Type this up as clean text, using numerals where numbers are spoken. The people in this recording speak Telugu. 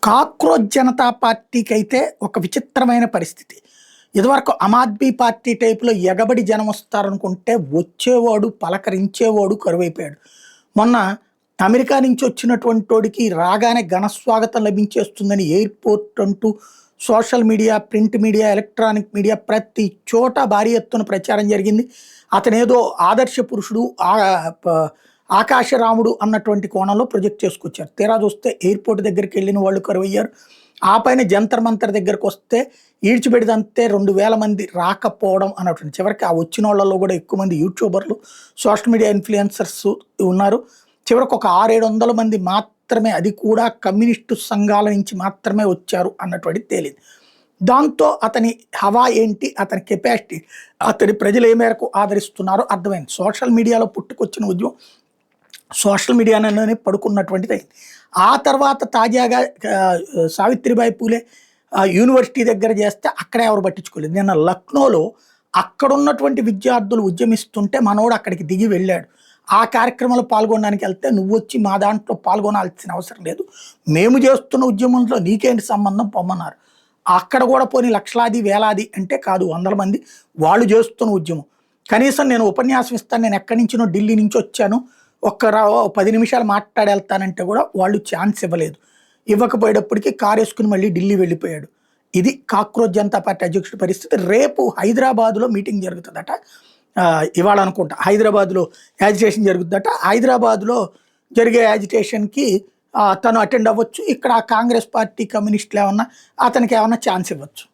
కాక్రోచ్ జనతా పార్టీకి అయితే ఒక విచిత్రమైన పరిస్థితి. ఇదివరకు ఆమ్ ఆద్మీ పార్టీ టైప్‌లో ఎగబడి జనం వస్తారనుకుంటే వచ్చేవాడు, పలకరించేవాడు కరువైపోయాడు. మొన్న అమెరికా నుంచి వచ్చినటువంటోడికి రాగానే ఘన స్వాగతం లభించేస్తుందని ఎయిర్‌పోర్ట్ అంటూ social media, print media, electronic media ప్రతి చోట భారీ ఎత్తున ప్రచారం జరిగింది. అతనేదో ఆదర్శ పురుషుడు, ఆకాశరాముడు అన్నటువంటి కోణంలో ప్రొజెక్ట్ చేసుకొచ్చారు. తీరా చూస్తే ఎయిర్‌పోర్ట్ దగ్గరికెళ్ళిన వాళ్ళు కరువయ్యారు. ఆ పైన జంతర్ మంతర్ దగ్గరకొస్తే ఈడ్చిపెడితే 2000 మంది రాకపోవడం అన్నటువంటి. చివరికి ఆ వచ్చినోళ్ళలో కూడా ఎక్కువ మంది యూట్యూబర్లు, సోషల్ మీడియా ఇన్‌ఫ్లుయెన్సర్స్ ఉన్నారు. చివరికి ఒక 600-700 మంది మాత్రమే, అది కూడా కమ్యూనిస్టు సంఘాల నుంచి మాత్రమే వచ్చారు అన్నటువంటిది తేలింది. దాంతో అతని హవా ఏంటి, అతని కెపాసిటీ, అతని ప్రజలు ఏ మేరకు ఆదరిస్తున్నారో అర్థమైంది. సోషల్ మీడియాలో పుట్టుకొచ్చిన ఉద్యమం సోషల్ మీడియాలోనే పడుకున్నటువంటిది అయింది. ఆ తర్వాత తాజాగా సావిత్రిబాయి పూలే యూనివర్సిటీ దగ్గర చేస్తే అక్కడ ఎవరు పట్టించుకోలేదు. నిన్న లక్నోలో అక్కడున్నటువంటి విద్యార్థులు ఉద్యమిస్తుంటే మనోడు అక్కడికి దిగి వెళ్ళాడు. ఆ కార్యక్రమంలో పాల్గొనడానికి వెళ్తే నువ్వు వచ్చి మా దాంట్లో పాల్గొనాల్సిన అవసరం లేదు, మేము చేస్తున్న ఉద్యమంలో నీకేంటి సంబంధం పొమ్మన్నారు. అక్కడ కూడా పోనీ లక్షలాది వేలాది అంటే కాదు, 100 మంది వాళ్ళు చేస్తున్న ఉద్యమం. కనీసం నేను ఉపన్యాసం ఇస్తాను, నేను ఎక్కడి నుంచినో ఢిల్లీ నుంచి వచ్చాను, 10 నిమిషాలు మాట్లాడి వెళ్తానంటే కూడా వాళ్ళు ఛాన్స్ ఇవ్వలేదు. ఇవ్వకపోయేటప్పటికి కారు వేసుకుని మళ్ళీ ఢిల్లీ వెళ్ళిపోయాడు. ఇది కాక్రోచ్ జనతా పార్టీ అధ్యక్షుడి పరిస్థితి. రేపు హైదరాబాద్లో మీటింగ్ జరుగుతుందట. ఇవాళ అనుకుంటా హైదరాబాద్లో యాజిటేషన్ జరుగుతుందట. హైదరాబాద్లో జరిగే యాజిటేషన్కి తను అటెండ్ అవ్వచ్చు. ఇక్కడ కాంగ్రెస్ పార్టీ, కమ్యూనిస్టులు ఏమన్నా అతనికి ఏమన్నా ఛాన్స్ ఇవ్వచ్చు.